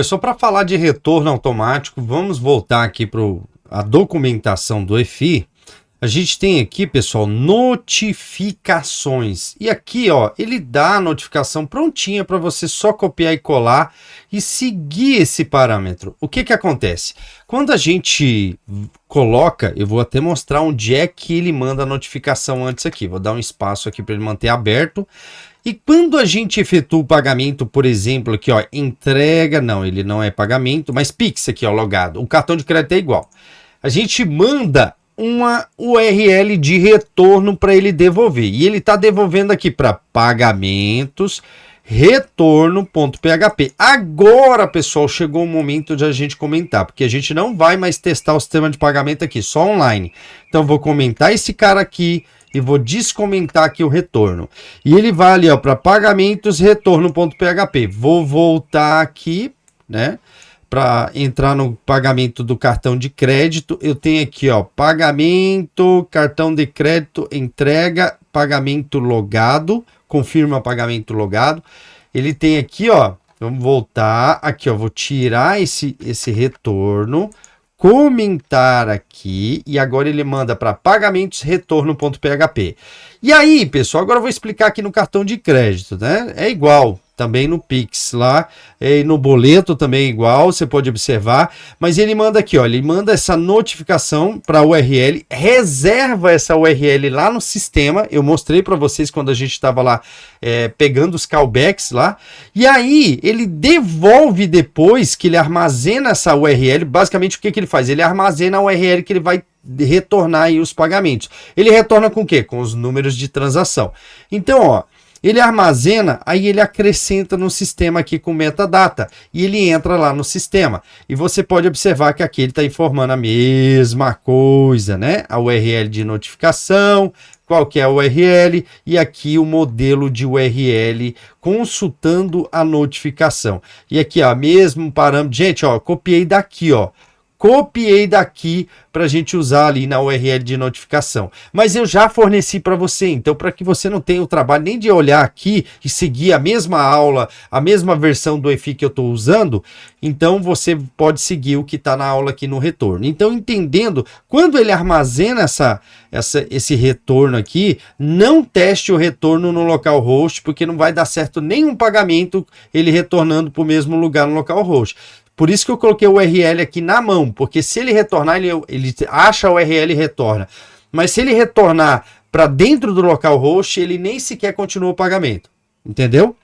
Só para falar de retorno automático, vamos voltar aqui para a documentação do EFI. A gente tem aqui, pessoal, notificações. E aqui, ó, ele dá a notificação prontinha para você só copiar e colar e seguir esse parâmetro. O que que acontece? Quando a gente coloca, eu vou até mostrar onde é que ele manda a notificação antes aqui. Vou dar um espaço aqui para ele manter aberto. E quando a gente efetua o pagamento, por exemplo, aqui, ó, entrega, não, ele não é pagamento, mas Pix aqui, ó, logado. O cartão de crédito é igual. A gente manda uma URL de retorno para ele devolver. E ele está devolvendo aqui para pagamentos, retorno.php. Agora, pessoal, chegou o momento de a gente comentar, porque a gente não vai mais testar o sistema de pagamento aqui, só online. Então, vou comentar esse cara aqui e vou descomentar aqui o retorno. E ele vai ali, ó, para pagamentos, retorno.php. Vou voltar aqui, né? Para entrar no pagamento do cartão de crédito, eu tenho aqui, ó, pagamento, cartão de crédito, entrega, pagamento logado, confirma pagamento logado. Ele tem aqui, ó, vamos voltar aqui, ó, vou tirar esse retorno, comentar aqui e agora ele manda para pagamentos retorno.php. E aí, pessoal, agora eu vou explicar aqui no cartão de crédito, né? É igual. Também no Pix lá, e no boleto também é igual, você pode observar, mas ele manda aqui, ó, ele manda essa notificação para a URL, reserva essa URL lá no sistema, eu mostrei para vocês quando a gente estava lá pegando os callbacks lá, e aí ele devolve depois que ele armazena essa URL, basicamente o que que ele faz? Ele armazena a URL que ele vai retornar aí os pagamentos. Ele retorna com o quê? Com os números de transação. Então, ó, ele armazena, aí ele acrescenta no sistema aqui com metadata e ele entra lá no sistema. E você pode observar que aqui ele está informando a mesma coisa, né? A URL de notificação, qual que é a URL e aqui o modelo de URL consultando a notificação. E aqui, ó, mesmo parâmetro. Gente, ó, copiei daqui, ó. Copiei daqui para a gente usar ali na URL de notificação. Mas eu já forneci para você, então para que você não tenha o trabalho nem de olhar aqui e seguir a mesma aula, a mesma versão do EFI que eu estou usando, então você pode seguir o que está na aula aqui no retorno. Então, entendendo, quando ele armazena esse retorno aqui, não teste o retorno no localhost, porque não vai dar certo nenhum pagamento ele retornando para o mesmo lugar no localhost. Por isso que eu coloquei o URL aqui na mão, porque se ele retornar, ele acha a URL e retorna. Mas se ele retornar para dentro do localhost, ele nem sequer continua o pagamento. Entendeu?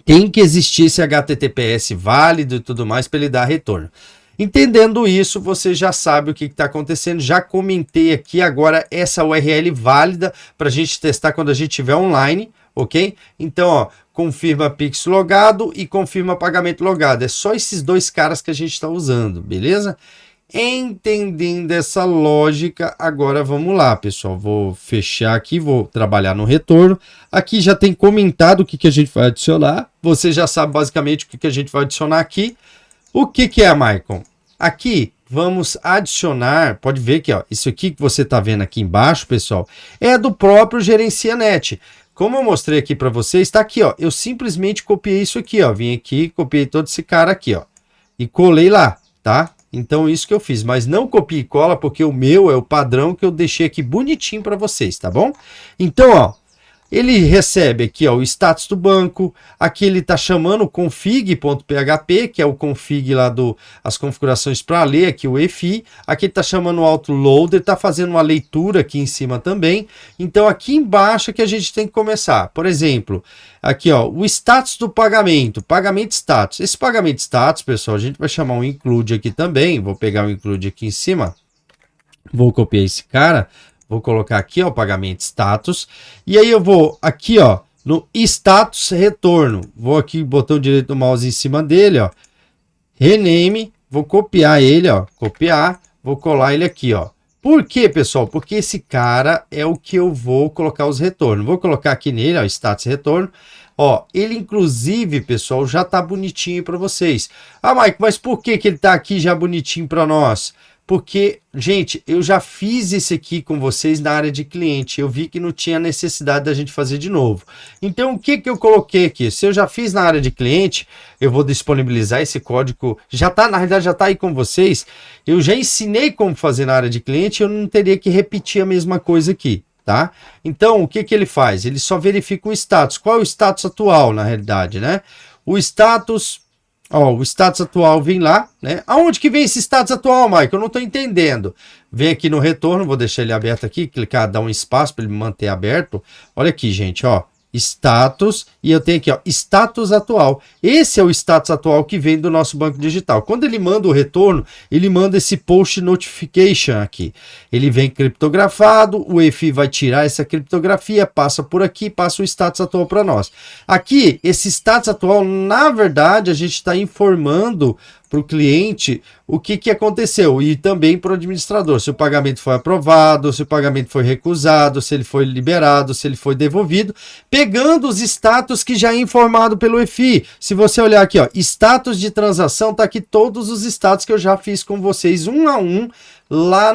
Tem que existir esse HTTPS válido e tudo mais para ele dar retorno. Entendendo isso, você já sabe o que está acontecendo. Já comentei aqui agora essa URL válida para a gente testar quando a gente estiver online, ok? Então, ó, confirma Pix logado e confirma pagamento logado. É só esses dois caras que a gente está usando, beleza? Entendendo essa lógica, agora vamos lá, pessoal. Vou fechar aqui, vou trabalhar no retorno. Aqui já tem comentado o que a gente vai adicionar. Você já sabe basicamente o que a gente vai adicionar aqui. O que é, Maicon? Aqui vamos adicionar, pode ver que ó, isso aqui que você está vendo aqui embaixo, pessoal, é do próprio GerenciaNet. Como eu mostrei aqui para vocês, está aqui, ó. Eu simplesmente copiei isso aqui, ó. Vim aqui, copiei todo esse cara aqui, ó. E colei lá, tá? Então, isso que eu fiz. Mas não copia e cola, porque o meu é o padrão que eu deixei aqui bonitinho para vocês, tá bom? Então, ó. Ele recebe aqui, ó, o status do banco. Aqui ele está chamando o config.php, que é o config lá as configurações para ler aqui o EFI. Aqui ele está chamando o autoloader, está fazendo uma leitura aqui em cima também. Então aqui embaixo é que a gente tem que começar. Por exemplo, aqui, ó, o status do pagamento, pagamento status. Esse pagamento status, pessoal, a gente vai chamar um include aqui também. Vou pegar o include aqui em cima. Vou copiar esse cara. Vou colocar aqui, ó, pagamento status. E aí eu vou aqui, ó, no status retorno. Vou aqui, botão direito do mouse em cima dele, ó. Rename. Vou copiar ele, ó. Copiar. Vou colar ele aqui, ó. Por quê, pessoal? Porque esse cara é o que eu vou colocar os retornos. Vou colocar aqui nele, ó, status retorno. Ó, ele inclusive, pessoal, já tá bonitinho para vocês. Ah, Mike, mas por que ele tá aqui já bonitinho para nós? Porque, gente, eu já fiz isso aqui com vocês na área de cliente. Eu vi que não tinha necessidade da gente fazer de novo. Então, o que eu coloquei aqui? Se eu já fiz na área de cliente, eu vou disponibilizar esse código. Já tá, na realidade, já tá aí com vocês. Eu já ensinei como fazer na área de cliente, eu não teria que repetir a mesma coisa aqui, tá? Então, o que ele faz? Ele só verifica o status. Qual é o status atual, na realidade, né? O status... Ó, o status atual vem lá, né? Aonde que vem esse status atual, Mike? Eu não estou entendendo. Vem aqui no retorno, vou deixar ele aberto aqui, clicar, dar um espaço para ele manter aberto. Olha aqui, gente, ó. Status, e eu tenho aqui, ó, status atual. Esse é o status atual que vem do nosso banco digital. Quando ele manda o retorno, ele manda esse post notification aqui. Ele vem criptografado, o EFI vai tirar essa criptografia, passa por aqui, passa o status atual para nós. Aqui, esse status atual, na verdade, a gente está informando para o cliente o que aconteceu e também para o administrador, se o pagamento foi aprovado, se o pagamento foi recusado, se ele foi liberado, se ele foi devolvido, pegando os status que já é informado pelo EFI. Se você olhar aqui, ó, status de transação, tá aqui todos os status que eu já fiz com vocês um a um lá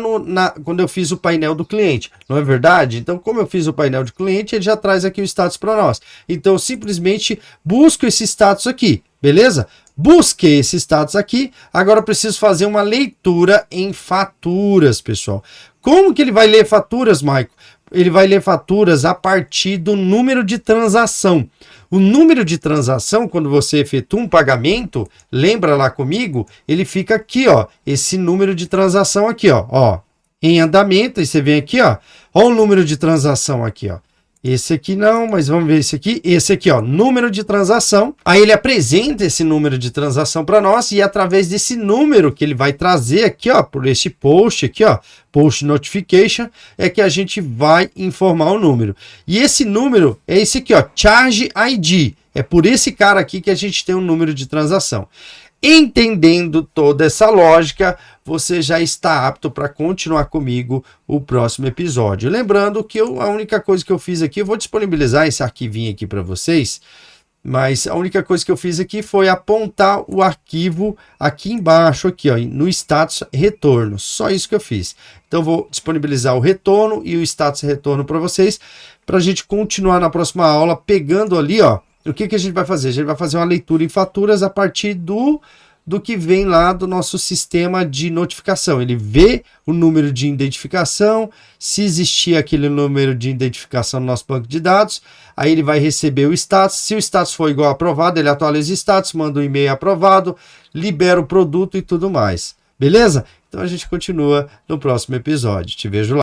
quando eu fiz o painel do cliente, não é verdade? Então, como eu fiz o painel de cliente, ele já traz aqui o status para nós. Então, eu simplesmente busco esse status aqui, beleza? Busquei esse status aqui, agora eu preciso fazer uma leitura em faturas, pessoal. Como que ele vai ler faturas, Maico? Ele vai ler faturas a partir do número de transação. O número de transação, quando você efetua um pagamento, lembra lá comigo, ele fica aqui, ó, esse número de transação aqui, ó, em andamento, e você vem aqui, ó o número de transação aqui, ó. Esse aqui não, mas vamos ver esse aqui, ó, número de transação. Aí ele apresenta esse número de transação para nós e através desse número que ele vai trazer aqui, ó, por este post aqui, ó, post notification, é que a gente vai informar o número. E esse número é esse aqui, ó, Charge ID. É por esse cara aqui que a gente tem um número de transação. Entendendo toda essa lógica, você já está apto para continuar comigo o próximo episódio. Lembrando que a única coisa que eu fiz aqui, eu vou disponibilizar esse arquivinho aqui para vocês, mas a única coisa que eu fiz aqui foi apontar o arquivo aqui embaixo, aqui, ó, no status retorno. Só isso que eu fiz. Então, eu vou disponibilizar o retorno e o status retorno para vocês, para a gente continuar na próxima aula, pegando ali, ó, o que a gente vai fazer? A gente vai fazer uma leitura em faturas a partir do que vem lá do nosso sistema de notificação. Ele vê o número de identificação, se existir aquele número de identificação no nosso banco de dados, aí ele vai receber o status. Se o status for igual a aprovado, ele atualiza o status, manda um e-mail aprovado, libera o produto e tudo mais. Beleza? Então a gente continua no próximo episódio. Te vejo lá.